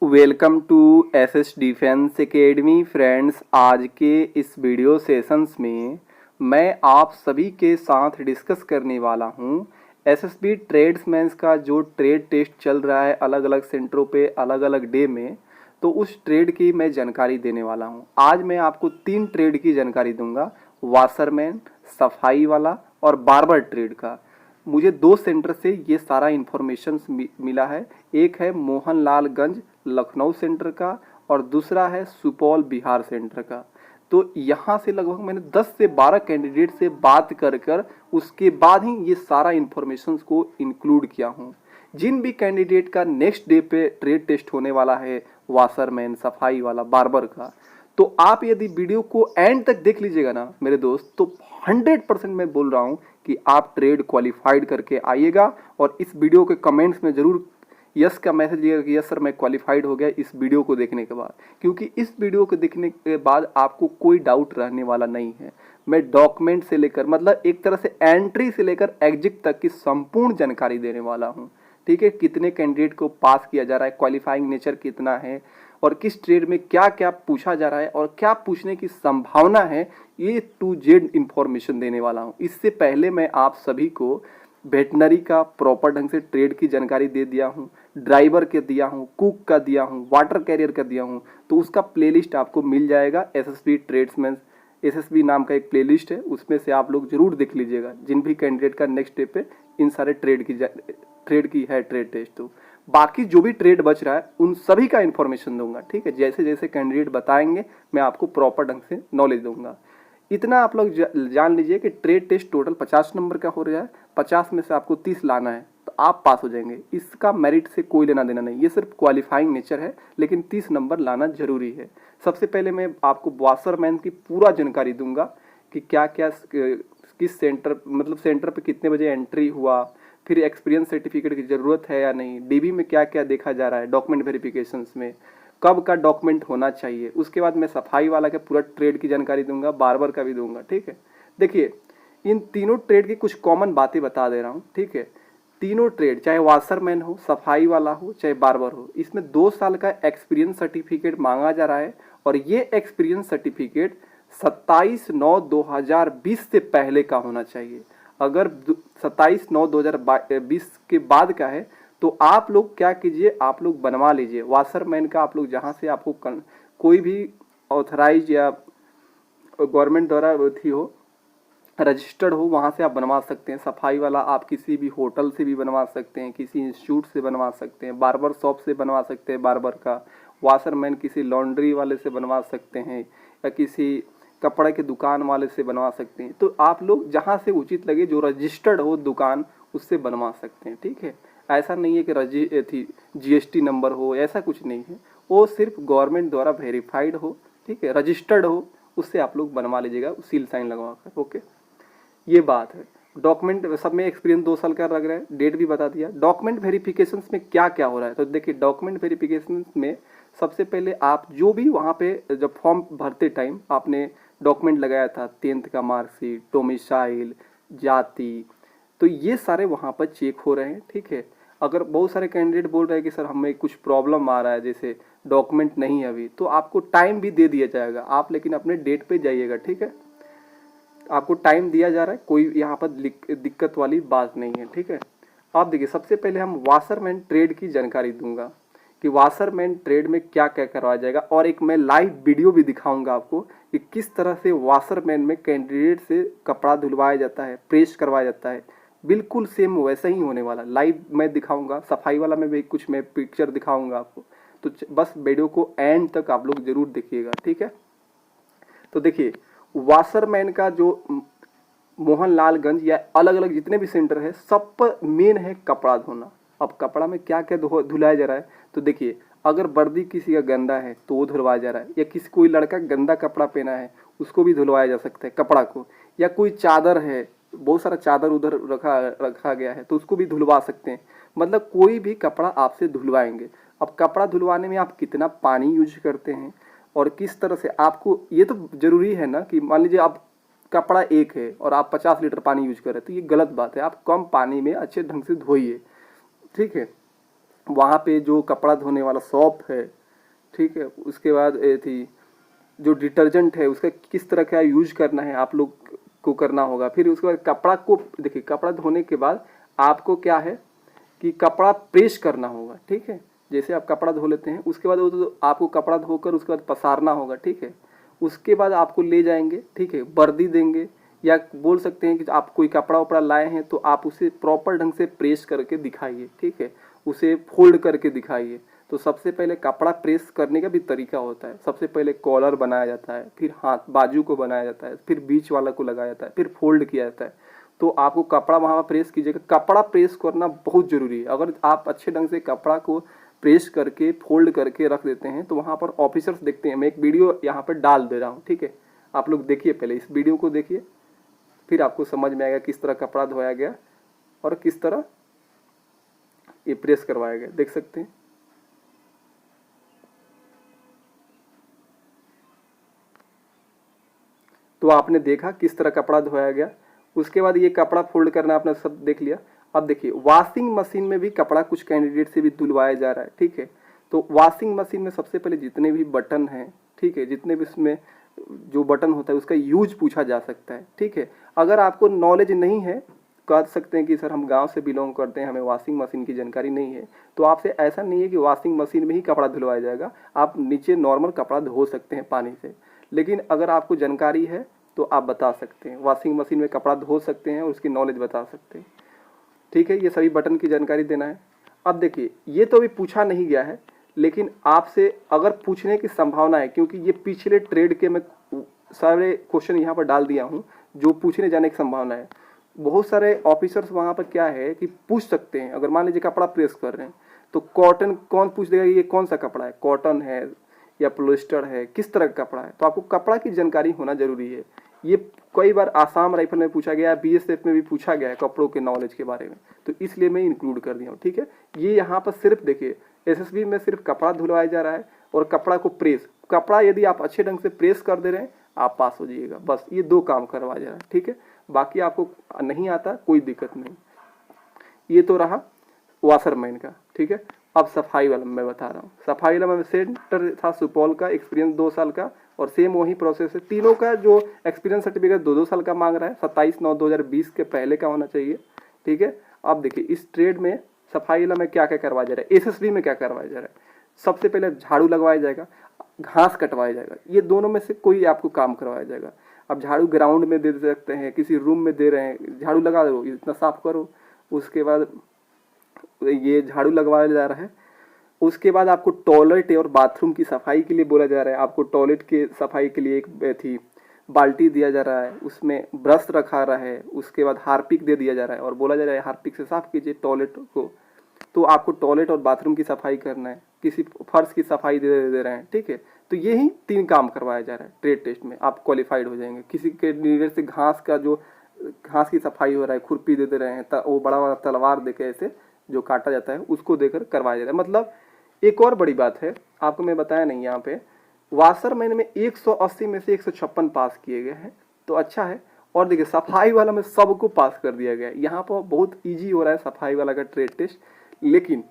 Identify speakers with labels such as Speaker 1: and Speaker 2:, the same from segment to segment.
Speaker 1: Welcome to SS defence academy friends. आज के इस वीडियो सेशंस में मैं आप सभी के साथ डिस्कस करने वाला हूं एसएसबी ट्रेड्समैन्स का जो ट्रेड टेस्ट चल रहा है अलग अलग सेंटरों पे अलग अलग डे में, तो उस ट्रेड की मैं जानकारी देने वाला हूं। आज मैं आपको 3 ट्रेड की जानकारी दूंगा, वाशरमैन, सफाई वाला और बार्बर ट्रेड का। मुझे 2 सेंटर से ये सारा इन्फॉर्मेशन मिला है। एक है मोहनलालगंज लखनऊ सेंटर का और दूसरा है सुपौल बिहार सेंटर का। तो यहाँ से लगभग मैंने 10 से 12 कैंडिडेट से बात कर उसके बाद ही ये सारा इन्फॉर्मेशन को इंक्लूड किया हूँ। जिन भी कैंडिडेट का नेक्स्ट डे पे ट्रेड टेस्ट होने वाला है, वाशरमैन, सफाई वाला, बार्बर का, तो आप यदि वीडियो को एंड तक देख लीजिएगा ना मेरे दोस्त, तो 100% मैं बोल रहा हूँ कि आप ट्रेड क्वालिफाइड करके आइएगा। और इस वीडियो के कमेंट्स में ज़रूर यस का मैसेज दिएगा कि यस सर मैं क्वालिफाइड हो गया इस वीडियो को देखने के बाद, क्योंकि इस वीडियो को देखने के बाद आपको कोई डाउट रहने वाला नहीं है। मैं डॉक्यूमेंट से लेकर मतलब एक तरह से एंट्री से लेकर एग्जिट तक की संपूर्ण जानकारी देने वाला हूँ। ठीक है, कितने कैंडिडेट को पास किया जा रहा है, क्वालिफाइंग नेचर कितना है और किस ट्रेड में क्या क्या पूछा जा रहा है और क्या पूछने की संभावना है, ये टू जेड इंफॉर्मेशन देने वाला हूँ। इससे पहले मैं आप सभी को वेटनरी का प्रॉपर ढंग से ट्रेड की जानकारी दे दिया हूँ, ड्राइवर के दिया हूँ, कुक का दिया हूँ, वाटर कैरियर का दिया हूँ। तो उसका प्लेलिस्ट आपको मिल जाएगा। एसएसबी ट्रेड्समैन एसएसबी नाम का एक प्लेलिस्ट है, उसमें से आप लोग जरूर देख लीजिएगा जिन भी कैंडिडेट का नेक्स्ट डे पे इन सारे ट्रेड की है ट्रेड टेस्ट। तो बाकी जो भी ट्रेड बच रहा है उन सभी का इन्फॉर्मेशन दूंगा। ठीक है, जैसे जैसे कैंडिडेट बताएंगे मैं आपको प्रॉपर ढंग से नॉलेज दूंगा। इतना आप लोग जान लीजिए कि ट्रेड टेस्ट टोटल 50 नंबर का हो रहा है। 50 में से आपको 30 लाना है तो आप पास हो जाएंगे। इसका मेरिट से कोई लेना देना नहीं, ये सिर्फ क्वालिफाइंग नेचर है, लेकिन 30 नंबर लाना जरूरी है। सबसे पहले मैं आपको वाशरमैन की पूरा जानकारी दूंगा कि क्या क्या किस सेंटर मतलब सेंटर पे कितने बजे एंट्री हुआ, फिर एक्सपीरियंस सर्टिफिकेट की ज़रूरत है या नहीं, डीबी में क्या क्या देखा जा रहा है, डॉक्यूमेंट वेरिफिकेशंस में कब का डॉक्यूमेंट होना चाहिए। उसके बाद मैं सफाई वाला का पूरा ट्रेड की जानकारी दूंगा, बार्बर का भी दूंगा। ठीक है, देखिए इन तीनों ट्रेड की कुछ कॉमन बातें बता दे रहा हूँ। ठीक है, तीनों ट्रेड चाहे वाशरमैन हो, सफाई वाला हो, चाहे बार्बर हो, इसमें 2 साल का एक्सपीरियंस सर्टिफिकेट मांगा जा रहा है। और ये एक्सपीरियंस सर्टिफिकेट 27/9/2020 से पहले का होना चाहिए। अगर 27/9/2020 के बाद का है तो आप लोग क्या कीजिए, आप लोग बनवा लीजिए। वाशरमैन का आप लोग जहाँ से आपको कोई भी ऑथराइज या गवर्नमेंट द्वारा थी हो, रजिस्टर्ड हो, वहाँ से आप बनवा सकते हैं। सफाई वाला आप किसी भी होटल से भी बनवा सकते हैं, किसी इंस्टीट्यूट से बनवा सकते हैं, बार्बर शॉप से बनवा सकते हैं बार्बर का। वाशरमैन किसी लॉन्ड्री वाले से बनवा सकते हैं या किसी कपड़े के दुकान वाले से बनवा सकते हैं। तो आप लोग जहाँ से उचित लगे, जो रजिस्टर्ड हो दुकान, उससे बनवा सकते हैं। ठीक है, ऐसा नहीं है कि जीएसटी नंबर हो, ऐसा कुछ नहीं है। वो सिर्फ गवर्नमेंट द्वारा वेरीफाइड हो, ठीक है, रजिस्टर्ड हो, उससे आप लोग बनवा लीजिएगा सील साइन लगवा कर। ओके, ये बात है। डॉक्यूमेंट सब में एक्सपीरियंस 2 साल का लग रहा है, डेट भी बता दिया। डॉक्यूमेंट वेरिफिकेशन में क्या क्या हो रहा है, तो देखिए डॉक्यूमेंट वेरिफिकेशन में सबसे पहले आप जो भी वहाँ पे जब फॉर्म भरते टाइम आपने डॉक्यूमेंट लगाया था, 10th का मार्कशीट, डोमिसाइल, जाति, तो ये सारे वहाँ पर चेक हो रहे हैं। ठीक है, अगर बहुत सारे कैंडिडेट बोल रहे हैं कि सर हमें कुछ प्रॉब्लम आ रहा है, जैसे डॉक्यूमेंट नहीं है अभी, तो आपको टाइम भी दे दिया जाएगा, आप लेकिन अपने डेट पे जाइएगा। ठीक है, आपको टाइम दिया जा रहा है, कोई यहाँ पर दिक्कत वाली बात नहीं है। ठीक है, आप देखिए सबसे पहले हम वाशरमैन ट्रेड की जानकारी दूंगा कि वाशरमैन ट्रेड में क्या क्या करवाया जाएगा, और एक मैं लाइव वीडियो भी दिखाऊंगा आपको कि किस तरह से वाशरमैन में कैंडिडेट से कपड़ा धुलवाया जाता है, प्रेस करवाया जाता है। बिल्कुल सेम वैसा ही होने वाला लाइव मैं दिखाऊंगा। सफाई वाला में भी कुछ मैं पिक्चर दिखाऊंगा आपको, तो बस वीडियो को एंड तक आप लोग जरूर देखिएगा। ठीक है, तो देखिए वाशरमैन का जो मोहनलालगंज या अलग अलग जितने भी सेंटर है, सब पर मेन है कपड़ा धोना। अब कपड़ा में क्या क्या धुलाया जा रहा है, तो देखिए अगर वर्दी किसी का गंदा है तो वो धुलवाया जा रहा है, या किसी कोई लड़का गंदा कपड़ा पहना है उसको भी धुलवाया जा सकता है कपड़ा को, या कोई चादर है, बहुत सारा चादर उधर रखा गया है तो उसको भी धुलवा सकते हैं। मतलब कोई भी कपड़ा आपसे धुलवाएंगे। अब कपड़ा धुलवाने में आप कितना पानी यूज करते हैं और किस तरह से आपको, ये तो जरूरी है ना कि मान लीजिए आप कपड़ा एक है और आप 50 लीटर पानी यूज कर रहे हैं, तो ये गलत बात है। आप कम पानी में अच्छे ढंग से धोइए। ठीक है, वहाँ पे जो कपड़ा धोने वाला शॉप है, ठीक है, उसके बाद ये थी जो डिटर्जेंट है उसका किस तरह का यूज करना है आप लोग को करना होगा। फिर उसके बाद कपड़ा को देखिए, कपड़ा धोने के बाद आपको क्या है कि कपड़ा प्रेस करना होगा, ठीक है। जैसे आप कपड़ा धो लेते हैं उसके बाद वो तो आपको कपड़ा धोकर उसके बाद पसारना होगा, ठीक है। उसके बाद आपको ले जाएंगे, ठीक है, वर्दी देंगे, या बोल सकते हैं कि आप कोई कपड़ा उपड़ा लाए हैं तो आप उसे प्रॉपर ढंग से प्रेस करके दिखाइए, ठीक है, उसे फोल्ड करके दिखाइए। तो सबसे पहले कपड़ा प्रेस करने का भी तरीका होता है। सबसे पहले कॉलर बनाया जाता है, फिर हाथ बाजू को बनाया जाता है, फिर बीच वाला को लगाया जाता है, फिर फोल्ड किया जाता है। तो आपको कपड़ा वहाँ पर प्रेस कीजिएगा। कपड़ा प्रेस करना बहुत ज़रूरी है। अगर आप अच्छे ढंग से कपड़ा को प्रेस करके फोल्ड करके रख देते हैं तो वहाँ पर ऑफिसर्स देखते हैं। मैं एक वीडियो यहाँ पर डाल दे रहा हूँ, ठीक है, आप लोग देखिए, पहले इस वीडियो को देखिए, फिर आपको समझ में आएगा किस तरह कपड़ा धोया गया और किस तरह ये प्रेस करवाया गया। देख सकते हैं। तो आपने देखा किस तरह कपड़ा धोया गया। उसके बाद ये कपड़ा फोल्ड करना आपने सब देख लिया। अब देखिए, वॉशिंग मशीन में भी कपड़ा कुछ कैंडिडेट से भी धुलवाया जा रहा है, ठीक है। तो वॉशिंग मशीन में सबसे पहले जितने भी बटन हैं, ठीक है, जितने भी उसमें जो बटन होता है उसका यूज पूछा जा सकता है, ठीक है। अगर आपको नॉलेज नहीं है, कह सकते हैं कि सर हम गांव से बिलोंग करते हैं, हमें वॉशिंग मशीन की जानकारी नहीं है, तो आपसे ऐसा नहीं है कि वॉशिंग मशीन में ही कपड़ा धुलवाया जाएगा। आप नीचे नॉर्मल कपड़ा धो सकते हैं पानी से। लेकिन अगर आपको जानकारी है तो आप बता सकते हैं, वॉशिंग मशीन में कपड़ा धो सकते हैं और उसकी नॉलेज बता सकते हैं, ठीक है। ये सभी बटन की जानकारी देना है। अब देखिए, ये तो अभी पूछा नहीं गया है, लेकिन आपसे अगर पूछने की संभावना है, क्योंकि ये पिछले ट्रेड के मैं सारे क्वेश्चन यहाँ पर डाल दिया हूँ जो पूछने जाने की संभावना है। बहुत सारे ऑफिसर्स वहाँ पर क्या है कि पूछ सकते हैं। अगर मान लीजिए कपड़ा प्रेस कर रहे हैं तो कॉटन, कौन पूछ देगा ये कौन सा कपड़ा है, कॉटन है या पोलिस्टर है, किस तरह का कपड़ा है। तो आपको कपड़ा की जानकारी होना जरूरी है। ये कई बार आसाम राइफल में पूछा गया है, बीएसएफ में भी पूछा गया है कपड़ों के नॉलेज के बारे में, तो इसलिए मैं इंक्लूड कर दिया हूँ, ठीक है। ये यहाँ पर सिर्फ देखिए, एसएसबी में सिर्फ कपड़ा धुलवाया जा रहा है और कपड़ा को प्रेस, कपड़ा यदि आप अच्छे ढंग से प्रेस कर दे रहे हैं आप पास हो जाइएगा। बस ये दो काम करवाया जा रहा है, ठीक है। बाकी आपको नहीं आता कोई दिक्कत नहीं। ये तो रहा वाशरमैन का, ठीक है। अब सफाई वाला मैं बता रहा हूँ। सफाई वाला में सेंटर था सुपौल का, एक्सपीरियंस 2 साल का, और सेम वही प्रोसेस है। तीनों का जो एक्सपीरियंस सर्टिफिकेट 2-2 साल का मांग रहा है, 27/9/2020 के पहले का होना चाहिए, ठीक है। अब देखिए, इस ट्रेड में सफाई वाला में क्या क्या करवाया जा रहा है, एसएसबी में क्या करवाया जा रहा है। सबसे पहले झाड़ू लगवाया जाएगा, घास कटवाया जाएगा, ये दोनों में से कोई आपको काम करवाया जाएगा। अब झाड़ू ग्राउंड में दे सकते हैं, किसी रूम में दे रहे हैं, झाड़ू लगा दो, इतना साफ करो। उसके बाद ये झाड़ू लगवाया जा रहा है। उसके बाद आपको टॉयलेट और बाथरूम की सफाई के लिए बोला जा रहा है। आपको टॉयलेट के सफाई के लिए एक थी बाल्टी दिया जा रहा है, उसमें ब्रश रखा रहा है। उसके बाद हार्पिक दे दिया जा रहा है और बोला जा रहा है हार्पिक से साफ कीजिए टॉयलेट को। तो आपको टॉयलेट और बाथरूम की सफाई करना है, किसी फर्श की सफाई दे रहे हैं, ठीक है। तो यही 3 काम करवाया जा रहा है ट्रेड टेस्ट में, आप क्वालिफाइड हो जाएंगे। किसी के नीडर से घास का जो घास की सफाई हो रहा है, खुरपी दे रहे हैं, वो बड़ा वाला तलवार देके ऐसे जो काटा जाता है उसको देकर करवाया जाता है। मतलब एक और बड़ी बात है, आपको मैं बताया नहीं यहाँ पे, वाशरमैन में 180 में से 156 पास किए गए हैं, तो अच्छा है। और देखिए, सफाई वाला में सबको पास कर दिया गया है। यहाँ पर बहुत ईजी हो रहा है सफाई वाला का ट्रेड टेस्ट। लेकिन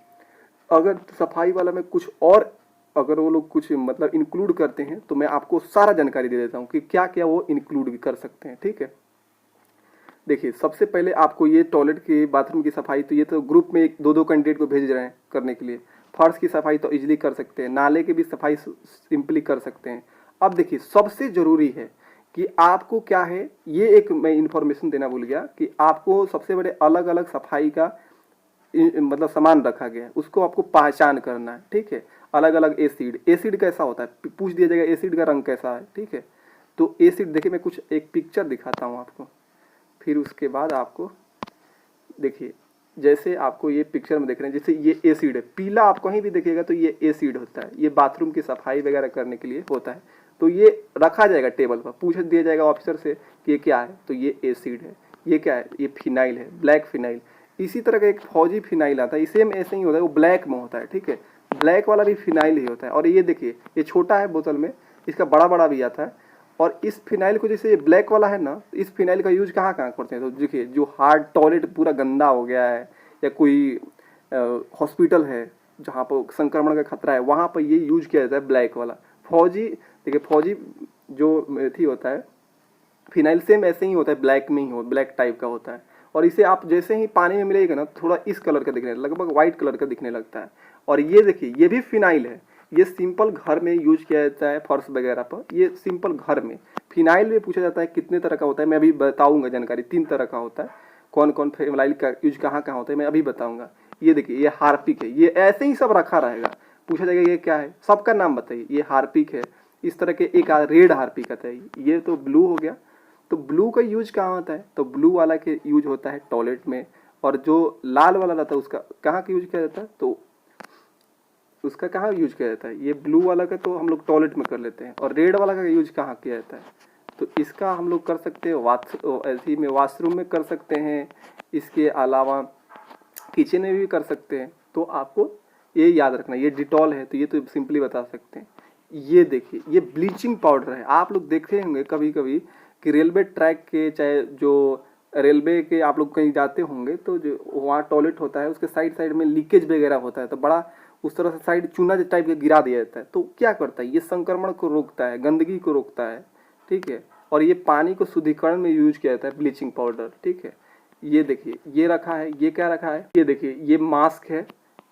Speaker 1: अगर सफाई वाला में कुछ और अगर वो लोग कुछ मतलब इंक्लूड करते हैं तो मैं आपको सारा जानकारी दे देता हूँ कि क्या क्या वो इंक्लूड कर सकते हैं, ठीक है। देखिए, सबसे पहले आपको ये टॉयलेट की बाथरूम की सफाई, तो ये तो ग्रुप में 2-2 कैंडिडेट को भेज रहे हैं करने के लिए। फर्श की सफाई तो इजीली कर सकते हैं, नाले की भी सफाई सिंपली कर सकते हैं। अब देखिए, सबसे ज़रूरी है कि आपको क्या है, ये एक मैं इन्फॉर्मेशन देना भूल गया कि आपको सबसे बड़े अलग अलग सफाई का मतलब सामान रखा गया है, उसको आपको पहचान करना है, ठीक है। अलग अलग एसिड कैसा होता है पूछ दिया जाएगा, एसिड का रंग कैसा है, ठीक है। तो एसिड देखिए, मैं कुछ एक पिक्चर दिखाता हूँ आपको, फिर उसके बाद आपको देखिए, जैसे आपको ये पिक्चर में देख रहे हैं, जैसे ये एसिड है, पीला आप कहीं भी देखिएगा तो ये एसिड होता है। ये बाथरूम की सफाई वगैरह करने के लिए होता है। तो ये रखा जाएगा टेबल पर, पूछ दिया जाएगा ऑफिसर से कि ये क्या है, तो ये एसिड है। ये क्या है, ये फिनाइल है, ब्लैक फिनाइल। इसी तरह का एक फौजी फिनाइल आता है, सेम ऐसे ही होता है, वो ब्लैक में होता है, ठीक है। ब्लैक वाला भी फिनाइल ही होता है। और ये देखिए, ये छोटा है बोतल में, इसका बड़ा बड़ा भी आता है। और इस फिनाइल को, जैसे ये ब्लैक वाला है ना, इस फिनाइल का यूज कहाँ कहाँ करते हैं, तो देखिए, जो हार्ड टॉयलेट पूरा गंदा हो गया है या कोई हॉस्पिटल है, जहाँ पर संक्रमण का खतरा है वहाँ पर ये यूज किया जाता है ब्लैक वाला। फौजी देखिए, फौजी जो मेथी होता है फिनाइल सेम ऐसे ही होता है, ब्लैक में ही हो, ब्लैक टाइप का होता है। और इसे आप जैसे ही पानी में मिलेगा ना थोड़ा इस कलर का दिखने लगभग व्हाइट कलर का दिखने लगता है। और ये देखिए ये भी फिनाइल है, ये सिंपल घर में यूज किया जाता है फर्श वगैरह पर, ये सिंपल घर में। फिनाइल में पूछा जाता है कितने तरह का होता है, मैं अभी बताऊंगा जानकारी। 3 तरह का होता है। कौन कौन फिनाइल का यूज कहाँ कहाँ होता है मैं अभी बताऊंगा। ये देखिए ये हार्पिक है, ये ऐसे ही सब रखा रहेगा। पूछा जाएगा ये क्या है, सबका नाम बताइए। ये हार्पिक है, इस तरह के एक रेड हार्पिक आता है, ये तो ब्लू हो गया। तो ब्लू का यूज कहाँ होता है, तो ब्लू वाला के यूज होता है टॉयलेट में। और जो लाल वाला रहता है उसका कहाँ का यूज किया जाता है, तो उसका कहाँ यूज किया जाता है, ये ब्लू वाला का तो हम लोग टॉयलेट में कर लेते हैं। और रेड वाला का यूज कहाँ किया जाता है, तो इसका हम लोग कर सकते हैं ऐसे में वाशरूम में कर सकते हैं, इसके अलावा किचन में भी कर सकते हैं। तो आपको ये याद रखना, ये डिटॉल है तो ये तो सिंपली बता सकते हैं। ये देखिए ये ब्लीचिंग पाउडर है। आप लोग देखे होंगे कभी कभी कि रेलवे ट्रैक के, चाहे जो रेलवे के आप लोग कहीं जाते होंगे तो जो वहाँ टॉयलेट होता है उसके साइड साइड में लीकेज वगैरह होता है, तो बड़ा उस तरह से साइड चूना टाइप का गिरा दिया जाता है। तो क्या करता है, ये संक्रमण को रोकता है, गंदगी को रोकता है, ठीक है। और ये पानी को शुद्धिकरण में यूज किया जाता है ब्लीचिंग पाउडर, ठीक है। ये देखिए ये रखा है, ये क्या रखा है, ये देखिए ये मास्क है।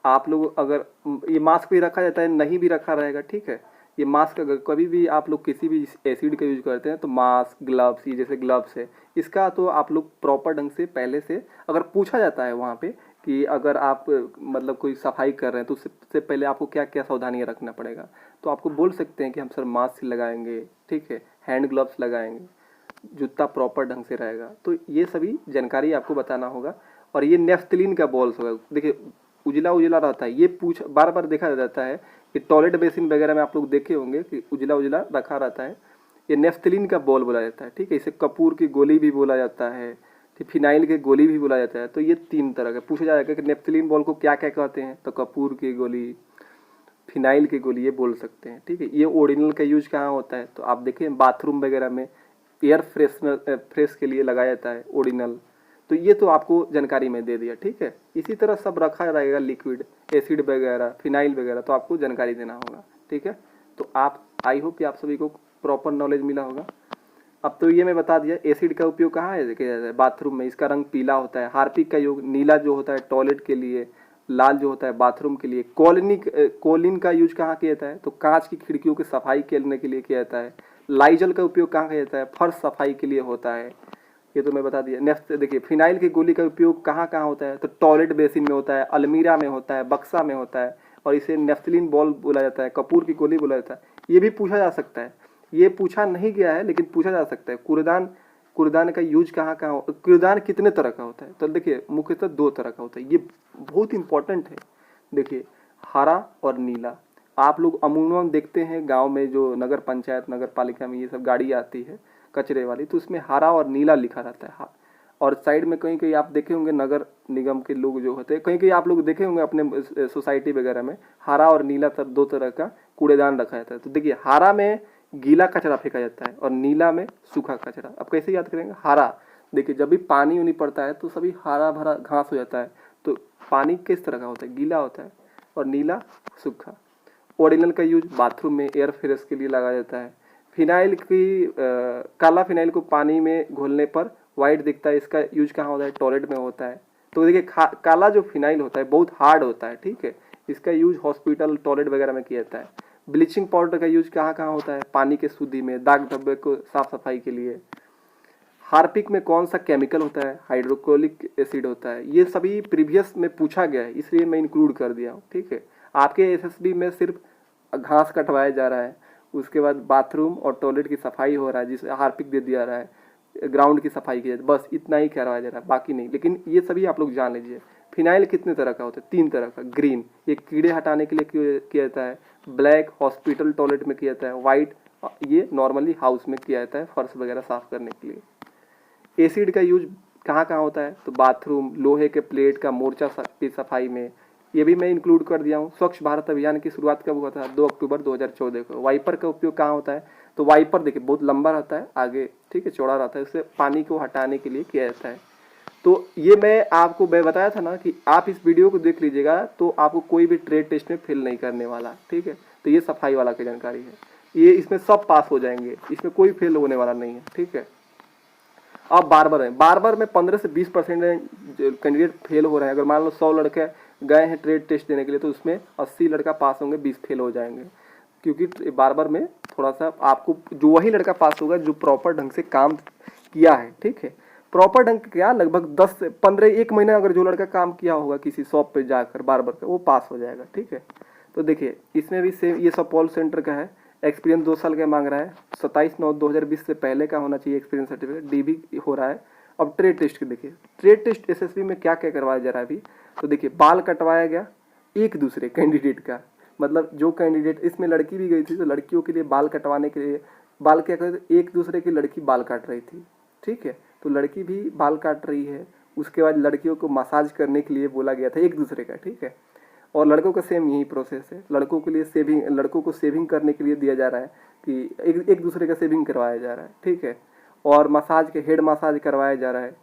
Speaker 1: आप लोग अगर ये मास्क भी रखा जाता है, नहीं भी रखा रहेगा, ठीक है। ये मास्क अगर कभी भी आप लोग किसी भी एसिड का यूज करते हैं तो मास्क, ग्लव्स, ये जैसे ग्लव्स है इसका तो आप लोग प्रॉपर ढंग से पहले से अगर पूछा जाता है वहाँ पे कि अगर आप मतलब कोई सफाई कर रहे हैं तो उससे पहले आपको क्या क्या सावधानियाँ रखना पड़ेगा, तो आपको बोल सकते हैं कि हम सर मास्क लगाएंगे, ठीक है, हैंड ग्लव्स लगाएंगे, जूता प्रॉपर ढंग से रहेगा। तो ये सभी जानकारी आपको बताना होगा। और ये नेफ्थलीन का बॉल्स होगा, देखिए उजला उजला रहता है, ये पूछ बार बार देखा जाता है कि टॉयलेट बेसिन वगैरह में आप लोग देखे होंगे कि उजला उजला रखा रहता है, ये नेफ्थलीन का बॉल बोला जाता है, ठीक है। इसे कपूर की गोली भी बोला जाता है, फिर फिनाइल की गोली भी बोला जाता है। तो ये 3 तरह का पूछा जाएगा कि नेफ्थलीन बॉल को क्या क्या कहते हैं, तो कपूर की गोली, फिनाइल की गोली, ये बोल सकते हैं, ठीक है। ये ओरिजिनल का यूज कहाँ होता है, तो आप देखें बाथरूम वगैरह में एयर फ्रेश के लिए लगाया जाता है ओरिजिनल। तो ये तो आपको जानकारी में दे दिया, ठीक है। इसी तरह सब रखा रहेगा, लिक्विड, एसिड वगैरह, फिनाइल वगैरह, तो आपको जानकारी देना होगा, ठीक है। तो आप आई होप कि आप सभी को प्रॉपर नॉलेज मिला होगा। अब तो ये मैं बता दिया एसिड का उपयोग कहाँ है, किया जाता है बाथरूम में, इसका रंग पीला होता है। हार्पिक का योग नीला जो होता है टॉयलेट के लिए, लाल जो होता है बाथरूम के लिए। कोलिन का यूज कहाँ किया जाता है, तो कांच की खिड़कियों की सफाई करने के लिए किया जाता है। लाइजल का उपयोग कहाँ किया जाता है, फर्श सफाई के लिए होता है, ये तो मैं बता दिया। नेक्स्ट देखिए फिनाइल की गोली का उपयोग कहाँ कहाँ होता है, तो टॉयलेट बेसिन में होता है, अलमीरा में होता है, बक्सा में होता है, और इसे नेफ्थलीन बॉल बोला जाता है, कपूर की गोली बोला जाता है। ये भी पूछा जा सकता है, ये पूछा नहीं गया है लेकिन पूछा जा सकता है। कूड़ेदान का यूज कहाँ कहाँ, कूड़ेदान कितने तरह का होता है, तो देखिए मुख्यतः 2 तरह का होता है, ये बहुत इंपॉर्टेंट है। देखिए हरा और नीला, आप लोग अमूमन देखते हैं गांव में जो नगर पंचायत, नगर पालिका में ये सब गाड़ी आती है कचरे वाली, तो उसमें हरा और नीला लिखा रहता है। हाँ, और साइड में कहीं कहीं आप देखे होंगे नगर निगम के लोग जो होते हैं, कहीं कहीं आप लोग देखे होंगे अपने सोसाइटी वगैरह में हरा और नीला सब 2 तरह का कूड़ेदान रखा जाता है। तो देखिए हरा में गीला कचरा फेंका जाता है और नीला में सूखा कचरा। अब कैसे याद करेंगे, हरा देखिए जब भी पानी उनी पड़ता है तो सभी हरा भरा घास हो जाता है, तो पानी किस तरह का होता है, गीला होता है, और नीला सूखा। ओरिजिनल का यूज बाथरूम में एयर फ्रेश के लिए लगाया जाता है। फिनाइल की काला फिनाइल को पानी में घोलने पर वाइट दिखता है, इसका यूज कहाँ होता है, टॉयलेट में होता है। तो देखिए काला जो फिनाइल होता है बहुत हार्ड होता है, ठीक है, इसका यूज हॉस्पिटल टॉयलेट वगैरह में किया जाता है। ब्लीचिंग पाउडर का यूज कहाँ कहाँ होता है, पानी के शुद्धि में, दाग धब्बे को साफ सफाई के लिए। हार्पिक में कौन सा केमिकल होता है, हाइड्रोक्लोरिक एसिड होता है। ये सभी प्रीवियस में पूछा गया है इसलिए मैं इंक्लूड कर दिया हूँ, ठीक है। आपके एसएसबी में सिर्फ घास कटवाया जा रहा है, उसके बाद बाथरूम और टॉयलेट की सफाई हो रहा है जिसे हार्पिक दे दिया रहा है, ग्राउंड की सफाई की, बस इतना ही करवाया जा रहा है, बाकी नहीं। लेकिन ये सभी आप लोग जान लीजिए। फिनाइल कितने तरह का होता है, 3 तरह का। ग्रीन ये कीड़े हटाने के लिए किया जाता है, ब्लैक हॉस्पिटल टॉयलेट में किया जाता है, व्हाइट ये नॉर्मली हाउस में किया जाता है फर्श वगैरह साफ करने के लिए। एसिड का यूज कहाँ कहाँ होता है, तो बाथरूम, लोहे के प्लेट का मोर्चा की सफाई में, ये भी मैं इंक्लूड कर दिया हूँ। स्वच्छ भारत अभियान की शुरुआत कब हुआ था, 2 अक्टूबर 2014 को। वाइपर का उपयोग कहाँ होता है, तो वाइपर देखिए बहुत लंबा रहता है आगे, ठीक है, चौड़ा रहता है, उससे पानी को हटाने के लिए किया जाता है। तो ये मैं बताया था ना कि आप इस वीडियो को देख लीजिएगा तो आपको कोई भी ट्रेड टेस्ट में फेल नहीं करने वाला, ठीक है। तो ये सफाई वाला की जानकारी है, ये इसमें सब पास हो जाएंगे, इसमें कोई फेल होने वाला नहीं है, ठीक है। अब बार्बर है, बार्बर में 15 से 20% कैंडिडेट फेल हो रहे हैं। अगर मान लो 100 लड़के गए हैं ट्रेड टेस्ट देने के लिए तो उसमें 80 लड़का पास होंगे, 20 फेल हो जाएंगे, क्योंकि बार्बर में थोड़ा सा आपको जो वही लड़का पास होगा जो प्रॉपर ढंग से काम किया है, ठीक है। प्रॉपर ढंग क्या, लगभग 10 से 15 एक महीना अगर जो लड़का काम किया होगा किसी शॉप पे जाकर बार्बर का, वो पास हो जाएगा, ठीक है। तो देखिए इसमें भी सेम, ये सब पॉल सेंटर का है। एक्सपीरियंस 2 साल का मांग रहा है, 27/9/2020 से पहले का होना चाहिए एक्सपीरियंस सर्टिफिकेट, डीबी हो रहा है। अब ट्रेड टेस्ट के देखिए, ट्रेड टेस्ट एसएसबी में क्या क्या करवाया जा रहा है अभी। तो देखिए बाल कटवाया गया एक दूसरे कैंडिडेट का, मतलब जो कैंडिडेट, इसमें लड़की भी गई थी तो लड़कियों के लिए बाल कटवाने के लिए बाल क्या करते, एक दूसरे की लड़की बाल काट रही थी, ठीक है। तो लड़की भी बाल काट रही है, उसके बाद लड़कियों को मसाज करने के लिए बोला गया था एक दूसरे का, ठीक है। और लड़कों का सेम यही प्रोसेस है, लड़कों के लिए सेविंग, लड़कों को सेविंग करने के लिए दिया जा रहा है कि एक दूसरे का सेविंग करवाया जा रहा है, ठीक है। और मसाज के हेड मसाज करवाया जा रहा है।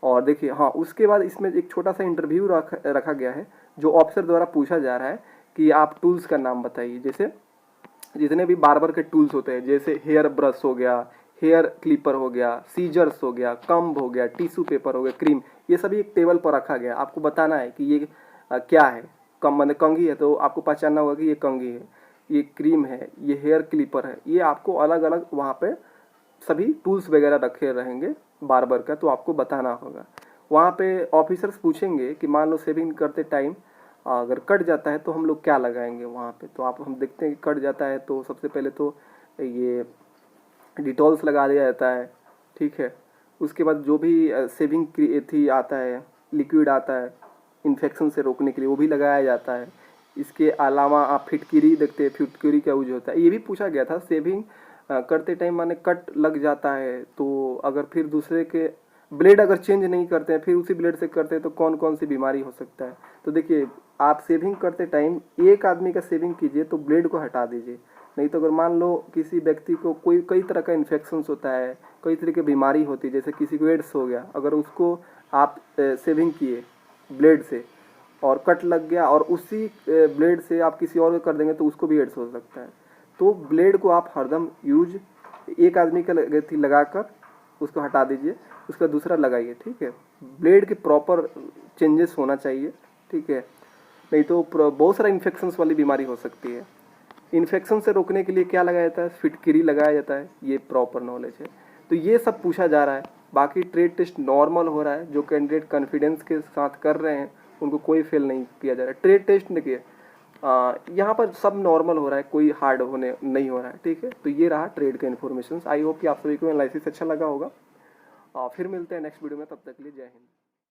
Speaker 1: और देखिए हाँ, उसके बाद इसमें एक छोटा सा इंटरव्यू रखा गया है जो ऑफिसर द्वारा पूछा जा रहा है कि आप टूल्स का नाम बताइए। जैसे जितने भी बार्बर के टूल्स होते हैं, जैसे हेयर ब्रश हो गया, हेयर क्लिपर हो गया, सीजर्स हो गया, कम्ब हो गया, टिश्यू पेपर हो गया, क्रीम, ये सभी एक टेबल पर रखा गया। आपको बताना है कि ये क्या है। कम मतलब कंघी है तो आपको पहचानना होगा कि ये कंघी है, ये क्रीम है, ये हेयर क्लिपर है। ये आपको अलग अलग वहाँ पे सभी टूल्स वगैरह रखे रहेंगे बार्बर का, तो आपको बताना होगा। वहाँ पे ऑफिसर्स पूछेंगे कि मान लो शेविंग करते टाइम अगर कट जाता है तो हम लोग क्या लगाएंगे वहाँ पे। तो आप हम देखते हैं कि कट जाता है तो सबसे पहले तो ये डिटॉल्स लगा दिया जाता है, ठीक है। उसके बाद जो भी सेविंग थी आता है, लिक्विड आता है इन्फेक्शन से रोकने के लिए, वो भी लगाया जाता है। इसके अलावा आप फिटकिरी देखते हैं, फिटकिरी का यूज होता है। ये भी पूछा गया था, सेविंग करते टाइम माने कट लग जाता है तो अगर फिर दूसरे के ब्लेड अगर चेंज नहीं करते हैं फिर उसी ब्लेड से करते हैं तो कौन कौन सी बीमारी हो सकता है। तो देखिए आप सेविंग करते टाइम एक आदमी का सेविंग कीजिए तो ब्लेड को हटा दीजिए, नहीं तो अगर मान लो किसी व्यक्ति को कोई कई तरह का इन्फेक्शन होता है, कई तरह की बीमारी होती है, जैसे किसी को एड्स हो गया, अगर उसको आप सेविंग किए ब्लेड से और कट लग गया और उसी ब्लेड से आप किसी और को कर देंगे तो उसको भी एड्स हो सकता है। तो ब्लेड को आप हरदम यूज एक आदमी का लगाकर उसको हटा दीजिए, उसका दूसरा लगाइए, ठीक है। ब्लेड के प्रॉपर चेंजेस होना चाहिए, ठीक है, नहीं तो बहुत सारा इन्फेक्शंस वाली बीमारी हो सकती है। इन्फेक्शन से रोकने के लिए क्या लगाया जाता है, फिटकिरी लगाया जाता है, ये प्रॉपर नॉलेज है। तो ये सब पूछा जा रहा है। बाकी ट्रेड टेस्ट नॉर्मल हो रहा है, जो कैंडिडेट कॉन्फिडेंस के साथ कर रहे हैं उनको कोई फेल नहीं किया जा रहा है। ट्रेड टेस्ट देखिए यहाँ पर सब नॉर्मल हो रहा है, कोई हार्ड होने नहीं हो रहा है, ठीक है। तो ये रहा ट्रेड का इन्फॉर्मेशन। आई होप कि आप सभी को एनालिसिस अच्छा लगा होगा। फिर मिलते हैं नेक्स्ट वीडियो में, तब तक के लिए जय हिंद।